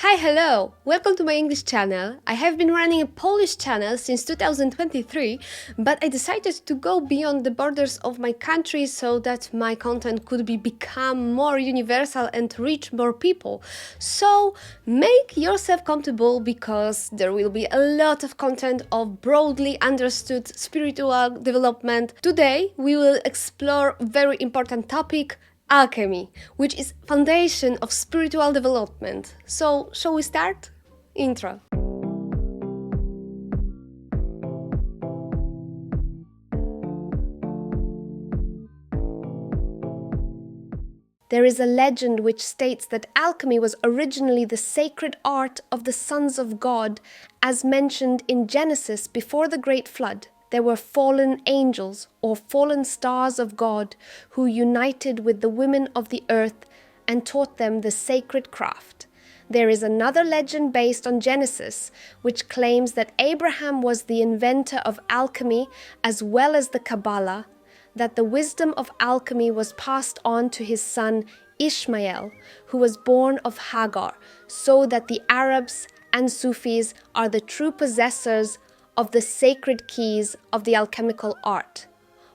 Hi, hello! Welcome to my English channel. I have been running a Polish channel since 2023, but I decided to go beyond the borders of my country so that my content could become more universal and reach more people. So make yourself comfortable because there will be a lot of content of broadly understood spiritual development. Today we will explore a very important topic: alchemy, which is foundation of spiritual development. So, shall we start? Intro. There is a legend which states that alchemy was originally the sacred art of the sons of God, as mentioned in Genesis before the Great Flood. There were fallen angels or fallen stars of God who united with the women of the earth and taught them the sacred craft. There is another legend based on Genesis, which claims that Abraham was the inventor of alchemy as well as the Kabbalah, that the wisdom of alchemy was passed on to his son Ishmael, who was born of Hagar, so that the Arabs and Sufis are the true possessors of the sacred keys of the alchemical art,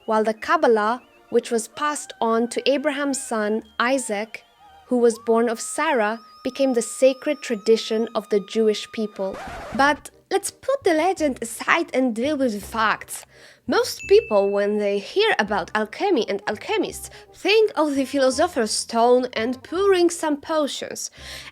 while the Kabbalah, which was passed on to Abraham's son Isaac, who was born of Sarah, became the sacred tradition of the Jewish people. But let's put the legend aside and deal with the facts. Most people, when they hear about alchemy and alchemists, think of the philosopher's stone and pouring some potions.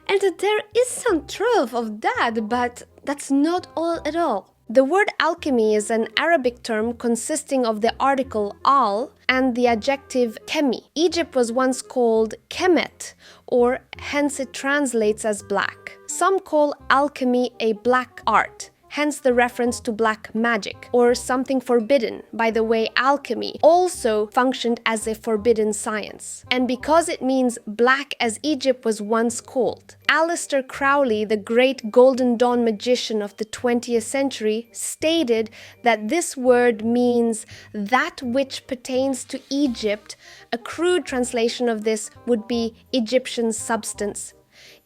And there is some truth of that, but that's not all at all. The word alchemy is an Arabic term consisting of the article al and the adjective chemi. Egypt was once called Kemet, or hence it translates as black. Some call alchemy a black art, hence the reference to black magic, or something forbidden. By the way, alchemy also functioned as a forbidden science. And because it means black as Egypt was once called. Aleister Crowley, the great Golden Dawn magician of the 20th century, stated that this word means that which pertains to Egypt. A crude translation of this would be Egyptian substance.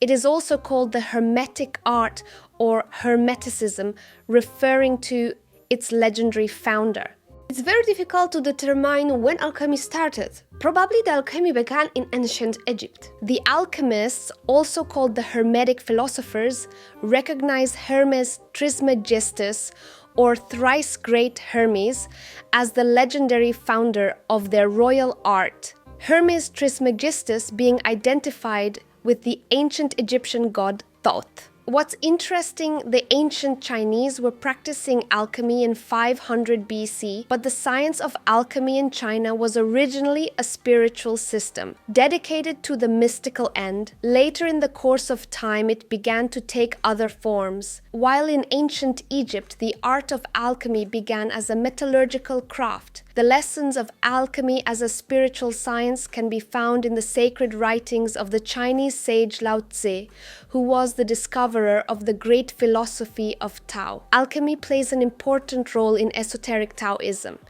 It is also called the Hermetic art or Hermeticism, referring to its legendary founder. It's very difficult to determine when alchemy started. Probably the alchemy began in ancient Egypt. The alchemists, also called the Hermetic philosophers, recognize Hermes Trismegistus, or thrice great Hermes, as the legendary founder of their royal art. Hermes Trismegistus being identified with the ancient Egyptian god Thoth. What's interesting, the ancient Chinese were practicing alchemy in 500 BC, but the science of alchemy in China was originally a spiritual system, dedicated to the mystical end. Later in the course of time, it began to take other forms. While in ancient Egypt, the art of alchemy began as a metallurgical craft. The lessons of alchemy as a spiritual science can be found in the sacred writings of the Chinese sage Lao Tse, who was the discoverer of the great philosophy of Tao. Alchemy plays an important role in esoteric Taoism.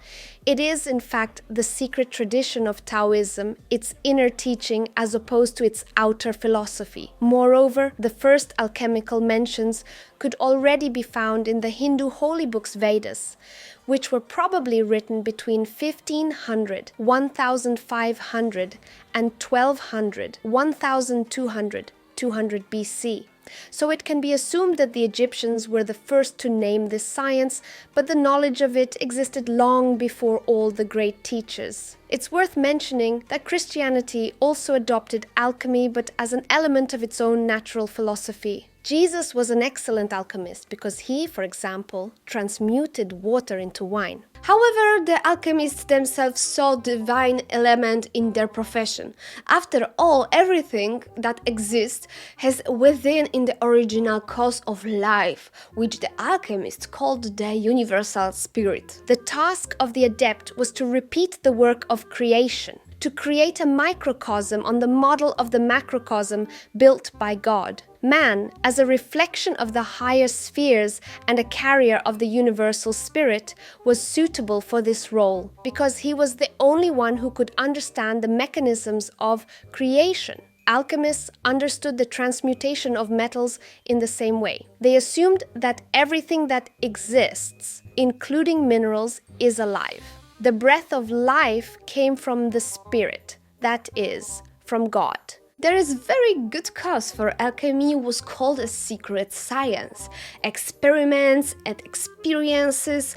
It is, in fact, the secret tradition of Taoism, its inner teaching as opposed to its outer philosophy. Moreover, the first alchemical mentions could already be found in the Hindu holy books Vedas, which were probably written between 1500, 1500 and 1200, 1200, 200 BC. So it can be assumed that the Egyptians were the first to name this science, but the knowledge of it existed long before all the great teachers. It's worth mentioning that Christianity also adopted alchemy, but as an element of its own natural philosophy. Jesus was an excellent alchemist because he, for example, transmuted water into wine. However, the alchemists themselves saw divine element in their profession. After all, everything that exists has within in the original cause of life, which the alchemists called the universal spirit. The task of the adept was to repeat the work of creation, to create a microcosm on the model of the macrocosm built by God. Man, as a reflection of the higher spheres and a carrier of the universal spirit, was suitable for this role because he was the only one who could understand the mechanisms of creation. alchemists understood the transmutation of metals in the same way. They assumed that everything that exists, including minerals, is alive. The breath of life came from the spirit, that is, from God. There is very good cause for alchemy was called a secret science. Experiments and experiences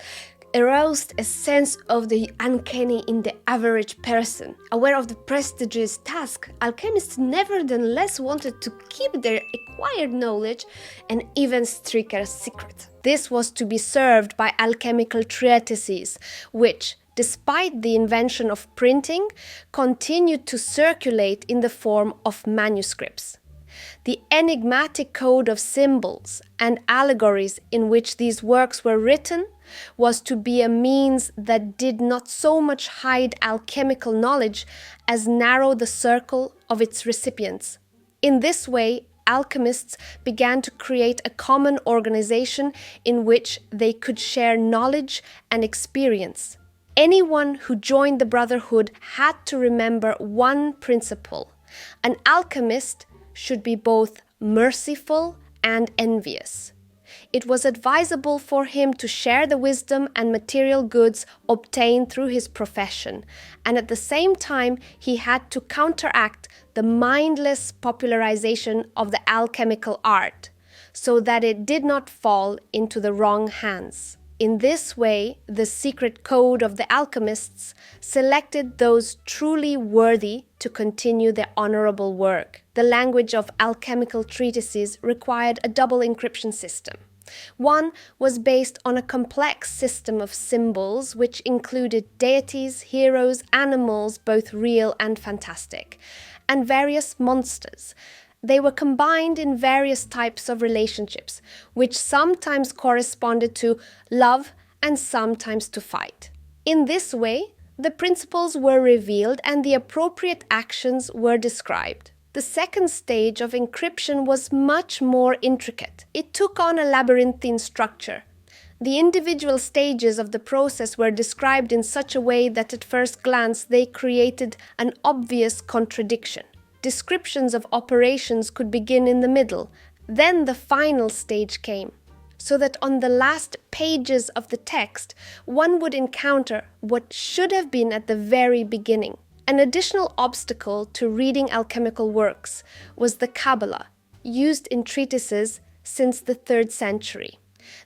aroused a sense of the uncanny in the average person. Aware of the prestigious task, alchemists nevertheless wanted to keep their acquired knowledge an even stricter secret. This was to be served by alchemical treatises, which, despite the invention of printing, continued to circulate in the form of manuscripts. The enigmatic code of symbols and allegories in which these works were written was to be a means that did not so much hide alchemical knowledge as narrow the circle of its recipients. In this way, alchemists began to create a common organization in which they could share knowledge and experience. Anyone who joined the Brotherhood had to remember one principle: an alchemist should be both merciful and envious. It was advisable for him to share the wisdom and material goods obtained through his profession, and at the same time he had to counteract the mindless popularization of the alchemical art, so that it did not fall into the wrong hands. In this way, the secret code of the alchemists selected those truly worthy to continue their honorable work. The language of alchemical treatises required a double encryption system. One was based on a complex system of symbols which included deities, heroes, animals, both real and fantastic, and various monsters. They were combined in various types of relationships, which sometimes corresponded to love and sometimes to fight. In this way, the principles were revealed and the appropriate actions were described. The second stage of encryption was much more intricate. It took on a labyrinthine structure. The individual stages of the process were described in such a way that at first glance they created an obvious contradiction. Descriptions of operations could begin in the middle, then the final stage came, so that on the last pages of the text one would encounter what should have been at the very beginning. An additional obstacle to reading alchemical works was the Kabbalah, used in treatises since the 3rd century.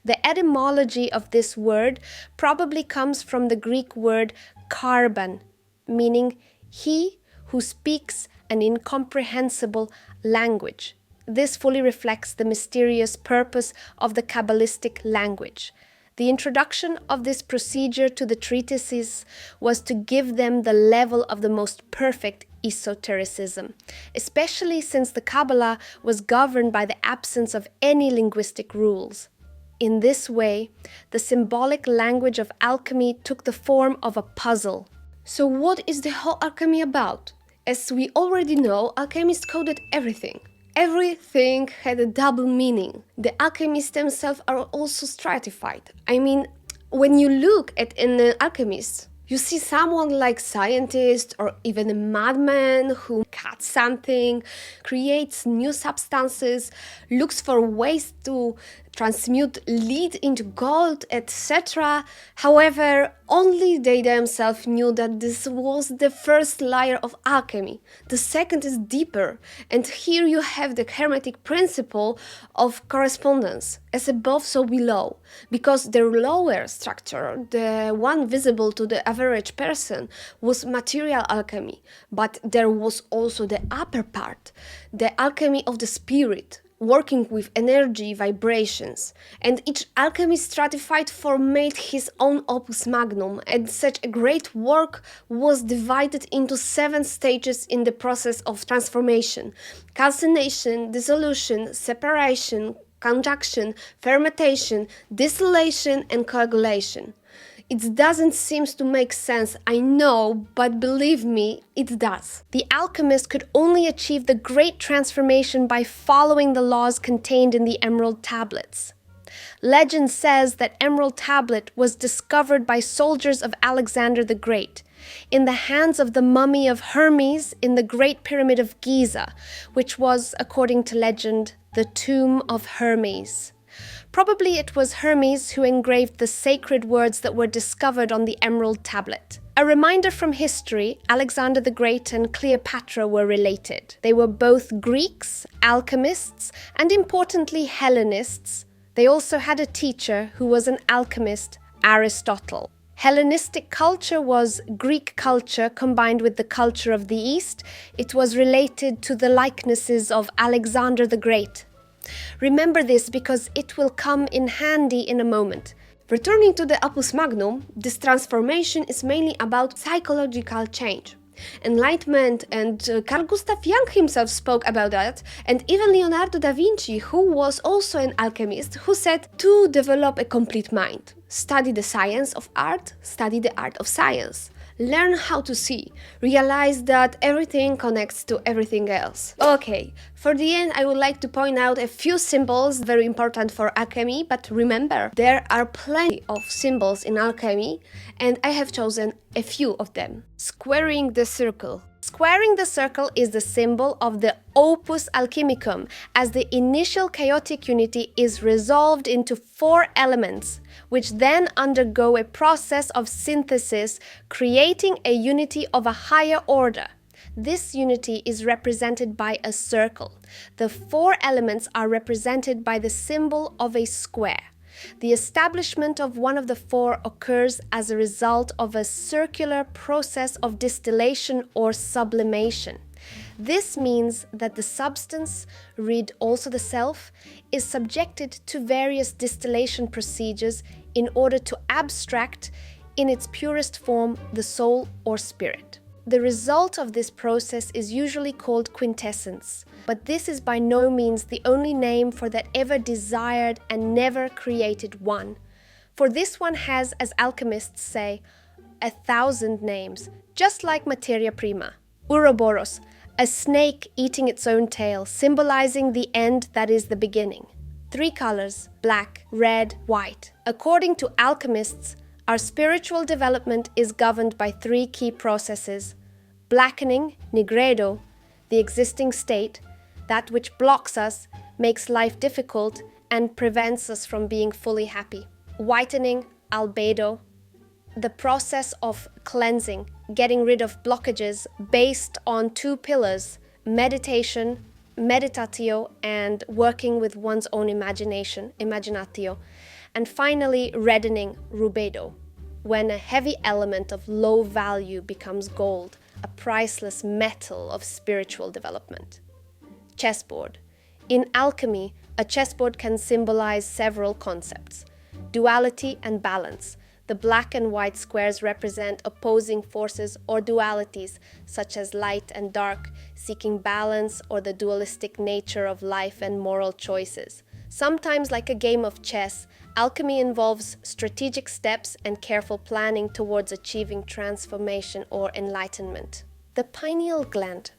The etymology of this word probably comes from the Greek word karban, meaning he who speaks an incomprehensible language. This fully reflects the mysterious purpose of the Kabbalistic language. The introduction of this procedure to the treatises was to give them the level of the most perfect esotericism, especially since the Kabbalah was governed by the absence of any linguistic rules. In this way, the symbolic language of alchemy took the form of a puzzle. So what is the whole alchemy about? As we already know, alchemists coded everything. Everything had a double meaning. The alchemists themselves are also stratified. I mean, when you look at an alchemist, you see someone like scientist or even a madman who cuts something, creates new substances, looks for ways to transmute lead into gold, etc. However, only they themselves knew that this was the first layer of alchemy. The second is deeper, and here you have the hermetic principle of correspondence, as above so below, because the lower structure, the one visible to the average person, was material alchemy, but there was also the upper part, the alchemy of the spirit, working with energy, vibrations, and each alchemist stratified for made his own opus magnum, and such a great work was divided into 7 stages in the process of transformation: calcination, dissolution, separation, conjunction, fermentation, distillation, and coagulation. It doesn't seem to make sense, I know, but believe me, it does. The alchemist could only achieve the great transformation by following the laws contained in the emerald tablets. Legend says that emerald tablet was discovered by soldiers of Alexander the Great. in the hands of the mummy of Hermes in the Great Pyramid of Giza, which was, according to legend, the tomb of Hermes. Probably it was Hermes who engraved the sacred words that were discovered on the emerald tablet. A reminder from history, Alexander the Great and Cleopatra were related. They were both Greeks, alchemists, and importantly Hellenists. They also had a teacher who was an alchemist, Aristotle. Hellenistic culture was Greek culture combined with the culture of the East. It was related to the likenesses of Alexander the Great. Remember this because it will come in handy in a moment. Returning to the opus magnum, this transformation is mainly about psychological change. Enlightenment, and Carl Gustav Jung himself spoke about that, and even Leonardo da Vinci, who was also an alchemist, who said to develop a complete mind. Study the science of art, study the art of science. Learn how to see. Realize that everything connects to everything else. Okay, for the end I would like to point out a few symbols very important for alchemy, but remember, there are plenty of symbols in alchemy and I have chosen a few of them. Squaring the circle. Squaring the circle is the symbol of the opus alchemicum, as the initial chaotic unity is resolved into 4 elements, which then undergo a process of synthesis, creating a unity of a higher order. This unity is represented by a circle. The 4 elements are represented by the symbol of a square. The establishment of one of the 4 occurs as a result of a circular process of distillation or sublimation. This means that the substance, read also the self, is subjected to various distillation procedures in order to abstract, in its purest form, the soul or spirit. The result of this process is usually called quintessence, but this is by no means the only name for that ever desired and never created one. For this one has, as alchemists say, 1,000 names, just like materia prima. Ouroboros, a snake eating its own tail, symbolizing the end that is the beginning. 3 colors, black, red, white. According to alchemists, our spiritual development is governed by 3 key processes: blackening, nigredo, the existing state, that which blocks us, makes life difficult, and prevents us from being fully happy. Whitening, albedo, the process of cleansing, getting rid of blockages based on 2 pillars: meditation, meditatio, and working with one's own imagination, imaginatio. And finally, reddening, rubedo, when a heavy element of low value becomes gold, a priceless metal of spiritual development. Chessboard. In alchemy, a chessboard can symbolize several concepts: duality and balance. The black and white squares represent opposing forces or dualities, such as light and dark, seeking balance, or the dualistic nature of life and moral choices. Sometimes, like a game of chess, alchemy involves strategic steps and careful planning towards achieving transformation or enlightenment. The pineal gland.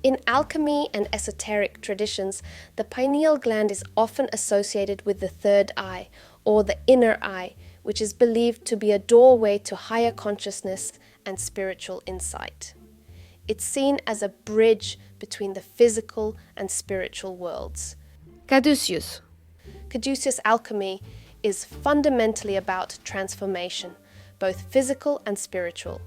In alchemy and esoteric traditions, the pineal gland is often associated with the third eye, or the inner eye, which is believed to be a doorway to higher consciousness and spiritual insight. It's seen as a bridge between the physical and spiritual worlds. Caduceus. Caduceus alchemy is fundamentally about transformation, both physical and spiritual.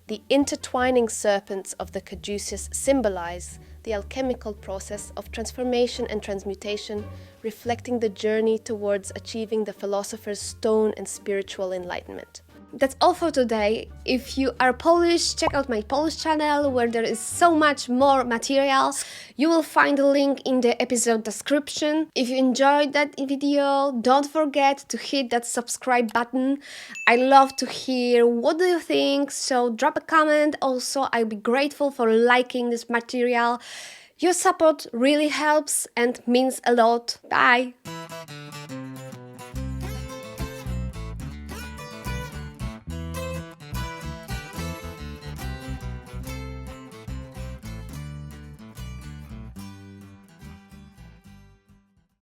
The intertwining serpents of the caduceus symbolize the alchemical process of transformation and transmutation, reflecting the journey towards achieving the philosopher's stone and spiritual enlightenment. That's all for today. If you are Polish, check out my Polish channel where there is so much more material. You will find a link in the episode description. If you enjoyed that video, don't forget to hit that subscribe button. I love to hear what do you think, so drop a comment. Also, I'll be grateful for liking this material. Your support really helps and means a lot. Bye!